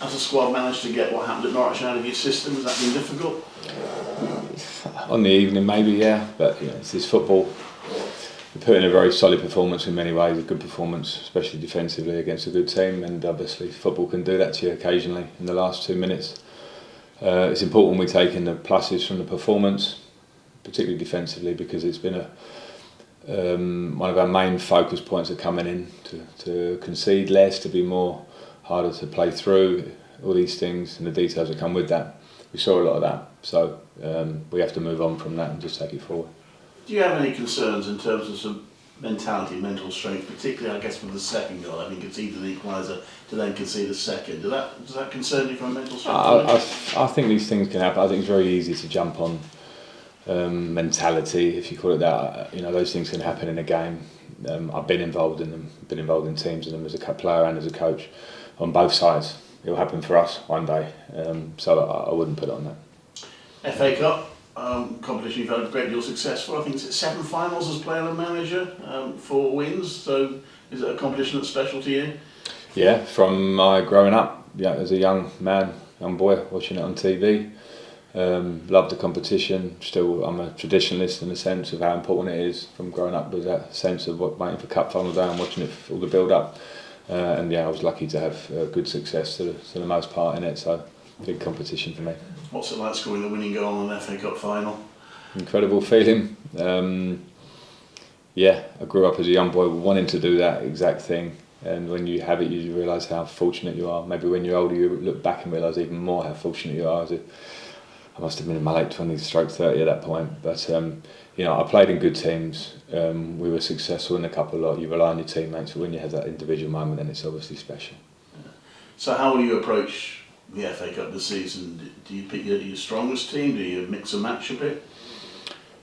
As a squad, managed to get what happened at Norwich out of your system? Has that been difficult? On the evening, maybe, yeah. But it's this football. We put in a very solid performance in many ways, a good performance, especially defensively against a good team. And obviously, football can do that to you occasionally in the last 2 minutes. It's important we take in the pluses from the performance, particularly defensively, because it's been one of our main focus points of coming in to concede less, to be more harder to play through, all these things and the details that come with that. We saw a lot of that, so we have to move on from that and just take it forward. Do you have any concerns in terms of some mentality, mental strength, particularly I guess with the second goal, having conceded an equaliser to then concede a second? Does that concern you from a mental strength? I think these things can happen. I think it's very easy to jump on mentality, if you call it that. Those things can happen in a game. I've been involved in them, been involved in teams in them as a player and as a coach on both sides. It'll happen for us one day, so I wouldn't put it on that. FA Cup competition you've had a great deal of success for. I think it's 7 finals as player and manager, 4 wins. So is it a competition that's special to you? Yeah, from my growing up, as a young boy, watching it on TV. Loved the competition. Still, I'm a traditionalist in the sense of how important it is. From growing up with that sense of waiting for cup final day and watching it all the build up. I was lucky to have good success to the most part in it. So, big competition for me. What's it like scoring the winning goal in an FA Cup final? Incredible feeling. I grew up as a young boy wanting to do that exact thing. And when you have it, you realise how fortunate you are. Maybe when you're older, you look back and realise even more how fortunate you are. I must have been in my late 20s, stroke 30 at that point. But I played in good teams. We were successful in the cup a lot. You rely on your teammates, but when you have that individual moment, then it's obviously special. Yeah. So how will you approach the FA Cup this season? Do you pick your strongest team? Do you mix and match a bit?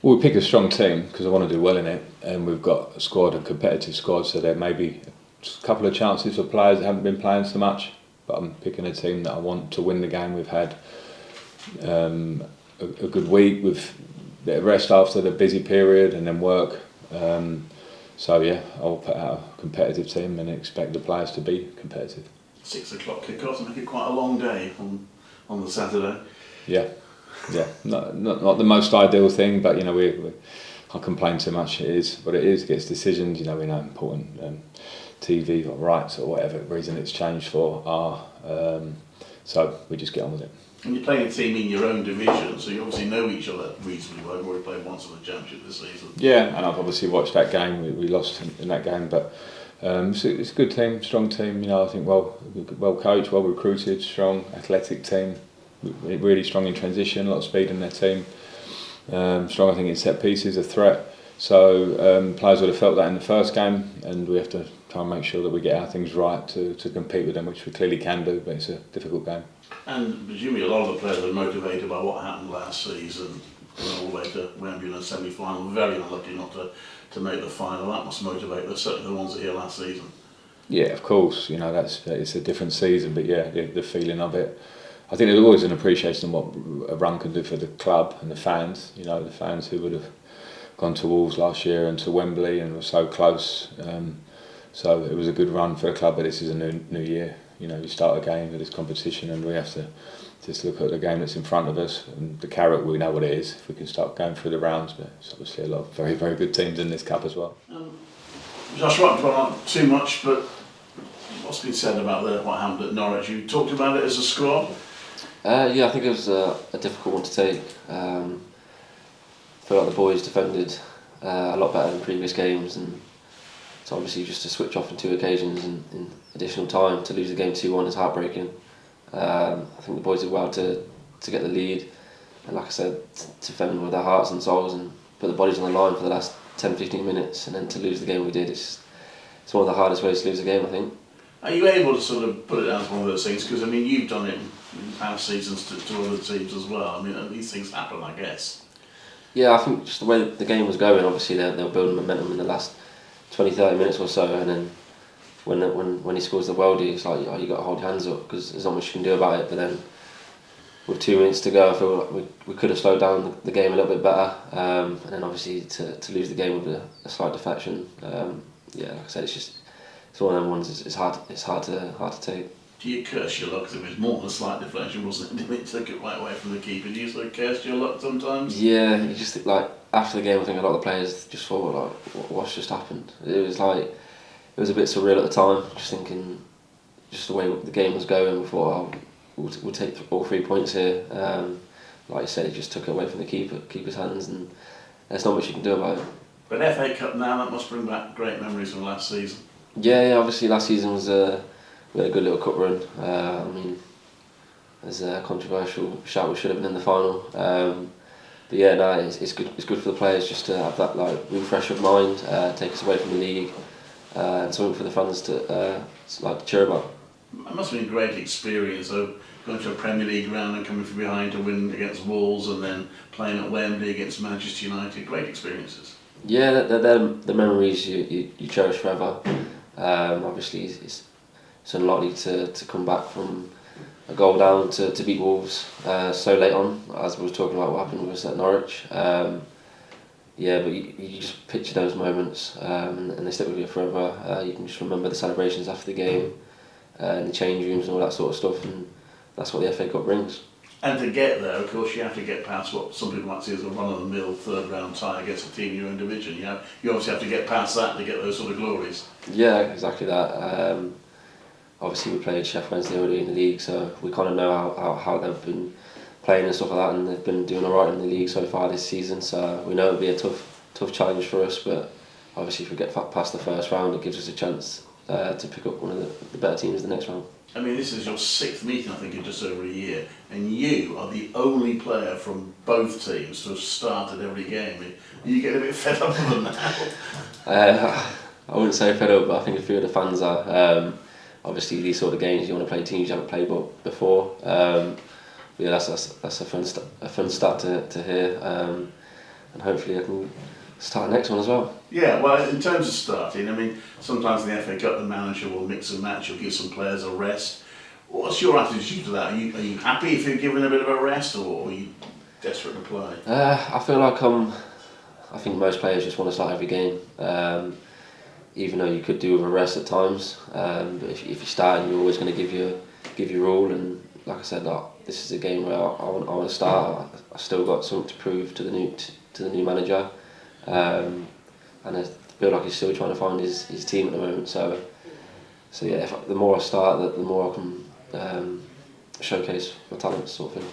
Well, we pick a strong team because I want to do well in it, and we've got a competitive squad, so there may be a couple of chances for players that haven't been playing so much, but I'm picking a team that I want to win the game. We've had a good week with a bit of rest after the busy period and then work. I'll put out a competitive team and expect the players to be competitive. 6 o'clock kick-off, make it quite a long day on the Saturday. Yeah, not the most ideal thing, but we can't complain too much. It is what it is. It gets decisions. We know important TV or rights or whatever reason it's changed for are. So we just get on with it. And you're playing a team in your own division, so you obviously know each other reasonably well. We've already played once in the Championship this season. Yeah, and I've obviously watched that game. We lost in that game, but so it's a good team, strong team. I think well coached, well recruited, strong, athletic team. Really strong in transition, a lot of speed in their team. Strong, I think, in set pieces, a threat. So players would have felt that in the first game, and we have to try and make sure that we get our things right to compete with them, which we clearly can do, but it's a difficult game. And presumably a lot of the players are motivated by what happened last season, all the way to Wembley in the semi-final. Very unlucky not to make the final. That must motivate them, certainly the ones that were here last season. Yeah, of course. It's a different season, but the feeling of it. I think there's always an appreciation of what a run can do for the club and the fans. The fans who would have gone to Wolves last year and to Wembley and were so close. So it was a good run for the club, but this is a new year. You start a game with this competition, and we have to just look at the game that's in front of us. And the carrot, we know what it is. If we can start going through the rounds, but it's obviously a lot of very, very good teams in this cup as well. Josh, I won't dwell on too much, but what's been said about what happened at Norwich? You talked about it as a squad. I think it was a difficult one to take. I feel like the boys defended a lot better than previous games, and so obviously just to switch off on 2 occasions in additional time to lose the game 2-1 is heartbreaking. I think the boys did well to get the lead, and like I said, to defend with their hearts and souls and put the bodies on the line for the last 10-15 minutes, and then to lose the game we did. It's one of the hardest ways to lose a game, I think. Are you able to sort of put it down to one of those things? Because you've done it in past seasons to other teams as well. These things happen, I guess. Yeah, I think just the way the game was going, obviously they were building momentum in the last 20-30 minutes or so, and then when he scores the worldie, it's like, you got to hold your hands up because there's not much you can do about it. But then with 2 minutes to go, I feel like we could have slowed down the game a little bit better, and then obviously to lose the game with a slight deflection. Like I said, it's one of them ones. It's hard to take. Do you curse your luck? 'Cause it was more than a slight deflection, wasn't it? It took it right away from the keeper. Do you sort of curse your luck sometimes? Yeah, you just think, like, after the game, I think a lot of the players just thought, like, what's just happened? It was like, it was a bit surreal at the time, just thinking, just the way the game was going. We thought, oh, we'll take all 3 points here. Like you said, he just took it away from the keeper's hands, and there's not much you can do about it. But FA Cup now, that must bring back great memories from last season. Yeah, obviously last season was we had a good little cup run. I mean, there's a controversial shout we should have been in the final. But yeah, no, it's good. It's good for the players just to have that like refresh of mind, take us away from the league, and something for the fans to like cheer about. It must have been a great experience, though, going to a Premier League round and coming from behind to win against Wolves, and then playing at Wembley against Manchester United. Great experiences. Yeah, they're the memories you cherish forever. Obviously, it's unlikely to come back from a goal down to beat Wolves so late on, as we were talking about what happened with us at Norwich. Yeah, but you just picture those moments and they stick with you forever. You can just remember the celebrations after the game and the change rooms and all that sort of stuff, and that's what the FA Cup brings. And to get there, of course, you have to get past what some people might see as a run-of-the-mill third-round tie against a team in your own division. You obviously have to get past that to get those sort of glories. Yeah, exactly that. Obviously, we played Sheffield Wednesday already in the league, so we kind of know how they've been playing and stuff like that, and they've been doing all right in the league so far this season. So we know it'll be a tough challenge for us, but obviously, if we get past the first round, it gives us a chance to pick up one of the better teams the next round. I mean, this is your 6th meeting, I think, in just over a year, and you are the only player from both teams to have started every game. You get a bit fed up with them now. I wouldn't say fed up, but I think a few of the fans are. Obviously, these sort of games you want to play teams you haven't played before. Yeah, that's a fun start to hear, and hopefully I can start the next one as well. Yeah, well, in terms of starting, I mean, sometimes in the FA Cup the manager will mix and match, he'll give some players a rest. What's your attitude to that? Are you happy if you're given a bit of a rest, or are you desperate to play? I feel like I think most players just want to start every game, even though you could do with a rest at times. But if you start, you're always going to give your all. And like I said, this is a game where I want to start. I've still got something to prove to the new manager. And I feel like he's still trying to find his team at the moment. So yeah, the more I start, the more I can showcase my talents, sort of thing.